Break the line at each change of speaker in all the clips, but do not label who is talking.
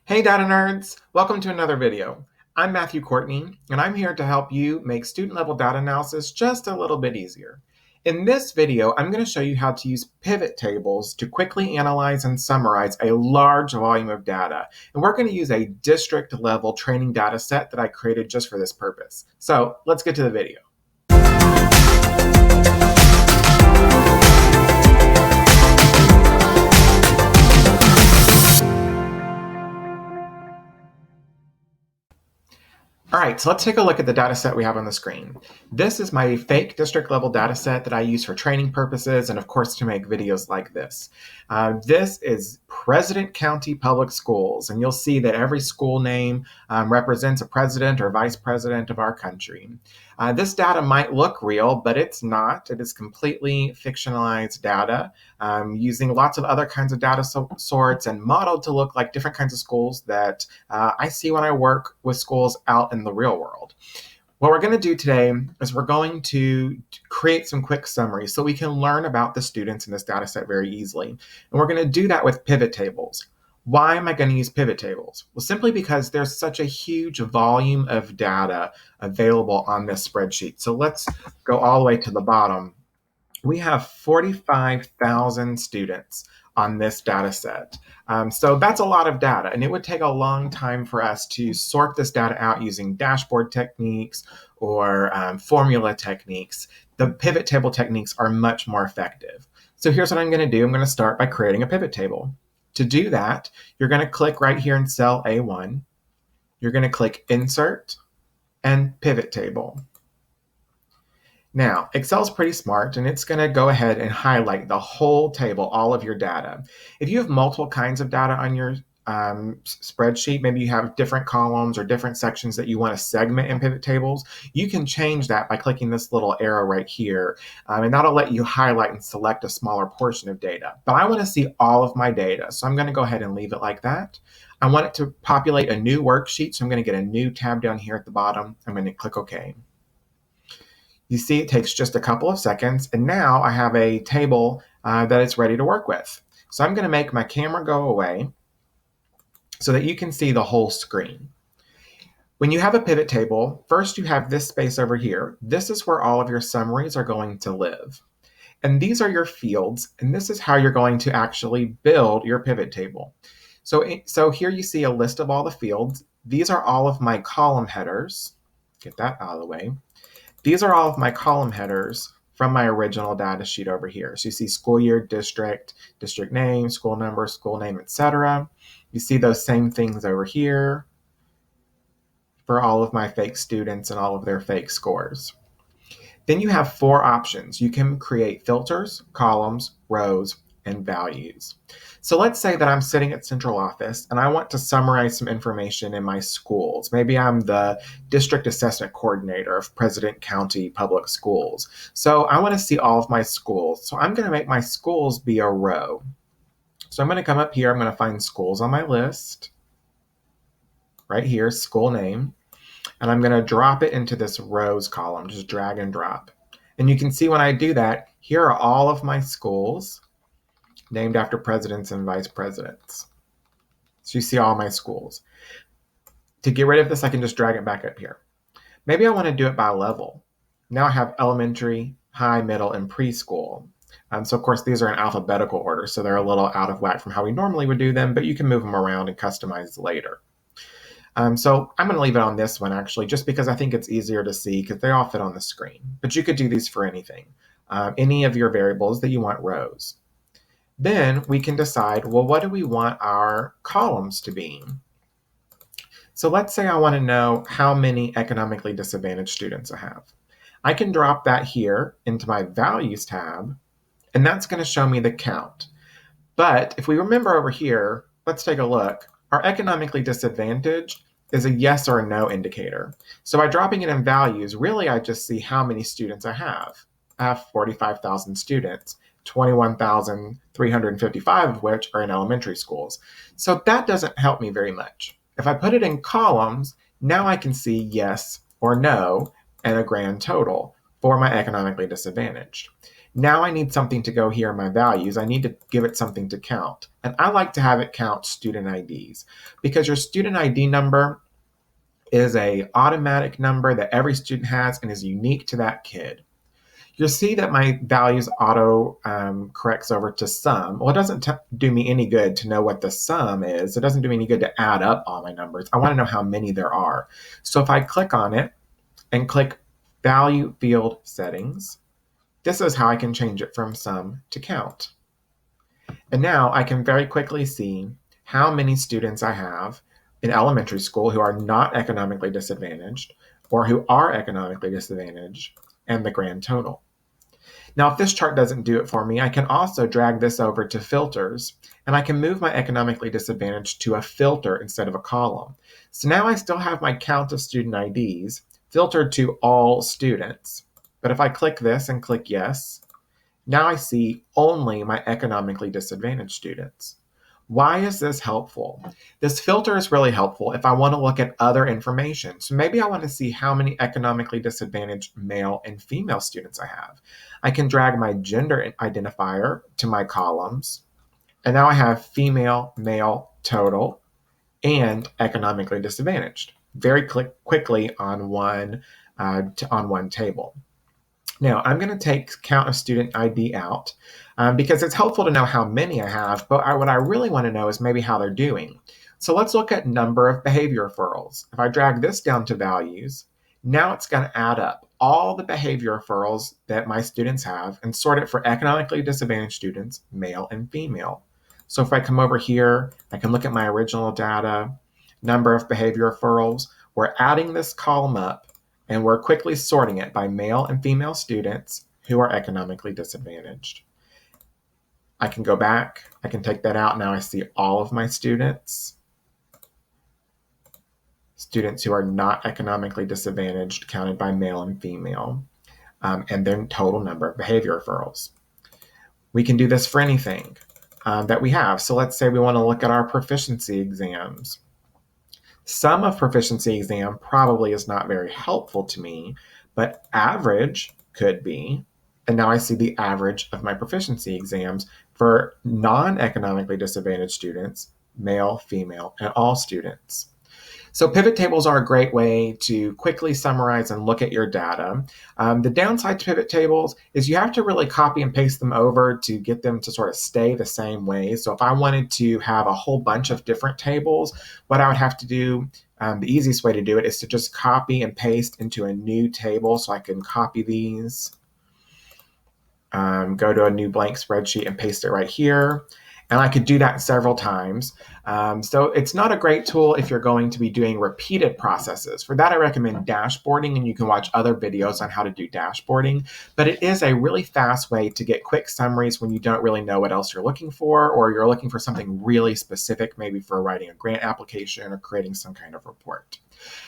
Hey data nerds! Welcome to another video. I'm Matthew Courtney, and I'm here to help you make student level data analysis just a little bit easier. In this video, I'm going to show you how to use pivot tables to quickly analyze and summarize a large volume of data. And we're going to use a district level training data set that I created just for this purpose. So let's get to the video. All right, so let's take a look at the data set we have on the screen. This is my fake district level data set that I use for training purposes and of course to make videos like this. This is President County Public Schools, and you'll see that every school name represents a president or vice president of our country. This data might look real, but it's not. It is completely fictionalized data using lots of other kinds of data sorts and modeled to look like different kinds of schools that I see when I work with schools out in the real world. What we're going to do today is we're going to create some quick summaries so we can learn about the students in this data set very easily. And we're going to do that with pivot tables. Why am I going to use pivot tables? Well, simply because there's such a huge volume of data available on this spreadsheet. So let's go all the way to the bottom. We have 45,000 students on this data set. So that's a lot of data, and it would take a long time for us to sort this data out using dashboard techniques or formula techniques. The pivot table techniques are much more effective. So here's what I'm going to do. I'm going to start by creating a pivot table. To do that, you're going to click right here in cell A1. You're going to click Insert and Pivot Table. Now, Excel's pretty smart, and it's going to go ahead and highlight the whole table, all of your data. If you have multiple kinds of data on your spreadsheet, maybe you have different columns or different sections that you want to segment in pivot tables, you can change that by clicking this little arrow right here, and that'll let you highlight and select a smaller portion of data. But I want to see all of my data, so I'm going to go ahead and leave it like that. I want it to populate a new worksheet, so I'm going to get a new tab down here at the bottom. I'm going to click OK. You see it takes just a couple of seconds, and now I have a table that it's ready to work with. So I'm going to make my camera go away so that you can see the whole screen. When you have a pivot table, first you have this space over here. This is where all of your summaries are going to live. And these are your fields, and this is how you're going to actually build your pivot table. So here you see a list of all the fields. These are all of my column headers. Get that out of the way. These are all of my column headers from my original data sheet over here. So you see school year, district, district name, school number, school name, etc. You see those same things over here for all of my fake students and all of their fake scores. Then you have four options. You can create filters, columns, rows, and values. So let's say that I'm sitting at central office and I want to summarize some information in my schools. Maybe I'm the district assessment coordinator of President County Public Schools. So I want to see all of my schools. So I'm going to make my schools be a row. So I'm going to come up here. I'm going to find schools on my list. Right here, school name. And I'm going to drop it into this rows column. Just drag and drop. And you can see when I do that, here are all of my schools named after presidents and vice presidents. So you see all my schools. To get rid of this, I can just drag it back up here. Maybe I want to do it by level. Now I have elementary, high, middle, and preschool. So of course, these are in alphabetical order, so they're a little out of whack from how we normally would do them, but you can move them around and customize later. So I'm going to leave it on this one, actually, just because I think it's easier to see because they all fit on the screen. But you could do these for anything, any of your variables that you want rows. Then we can decide, well, what do we want our columns to be? So let's say I want to know how many economically disadvantaged students I have. I can drop that here into my Values tab, and that's going to show me the count. But if we remember over here, let's take a look. Our economically disadvantaged is a yes or a no indicator. So by dropping it in values, really I just see how many students I have. I have 45,000 students. 21,355 of which are in elementary schools. So that doesn't help me very much. If I put it in columns, now I can see yes or no and a grand total for my economically disadvantaged. Now I need something to go here in my values. I need to give it something to count. And I like to have it count student IDs because your student ID number is a automatic number that every student has and is unique to that kid. You'll see that my values auto corrects over to sum. Well, it doesn't do me any good to know what the sum is. It doesn't do me any good to add up all my numbers. I want to know how many there are. So if I click on it and click value field settings, this is how I can change it from sum to count. And now I can very quickly see how many students I have in elementary school who are not economically disadvantaged or who are economically disadvantaged and the grand total. Now, if this chart doesn't do it for me, I can also drag this over to filters, and I can move my economically disadvantaged to a filter instead of a column. So now I still have my count of student IDs filtered to all students. But if I click this and click yes, now I see only my economically disadvantaged students. Why is this helpful? This filter is really helpful if I want to look at other information. So maybe I want to see how many economically disadvantaged male and female students I have. I can drag my gender identifier to my columns, and now I have female, male, total, and economically disadvantaged very quickly on one table. Now, I'm going to take count of student ID out because it's helpful to know how many I have, but what I really want to know is maybe how they're doing. So let's look at number of behavior referrals. If I drag this down to values, now it's going to add up all the behavior referrals that my students have and sort it for economically disadvantaged students, male and female. So if I come over here, I can look at my original data, number of behavior referrals. We're adding this column up, and we're quickly sorting it by male and female students who are economically disadvantaged. I can go back, I can take that out. Now I see all of my students who are not economically disadvantaged counted by male and female, and their total number of behavior referrals. We can do this for anything that we have. So let's say we want to look at our proficiency exams. Sum of proficiency exam probably is not very helpful to me, but average could be. And now I see the average of my proficiency exams for non-economically disadvantaged students, male, female, and all students. So pivot tables are a great way to quickly summarize and look at your data. The downside to pivot tables is you have to really copy and paste them over to get them to sort of stay the same way. So if I wanted to have a whole bunch of different tables, what I would have to do, the easiest way to do it is to just copy and paste into a new table. So I can copy these, go to a new blank spreadsheet and paste it right here. And I could do that several times. So it's not a great tool if you're going to be doing repeated processes. For that, I recommend dashboarding, and you can watch other videos on how to do dashboarding. But it is a really fast way to get quick summaries when you don't really know what else you're looking for, or you're looking for something really specific, maybe for writing a grant application or creating some kind of report.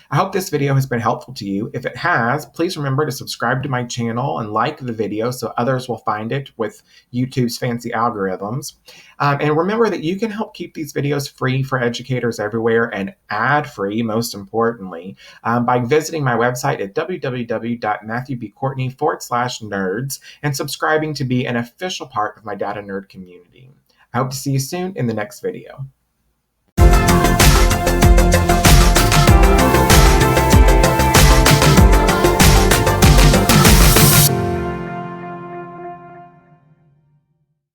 I hope this video has been helpful to you. If it has, please remember to subscribe to my channel and like the video so others will find it with YouTube's fancy algorithms. And remember that you can help keep these videos free for educators everywhere and ad-free, most importantly, by visiting my website at www.matthewbcourtney.com/nerds and subscribing to be an official part of my Data Nerd community. I hope to see you soon in the next video.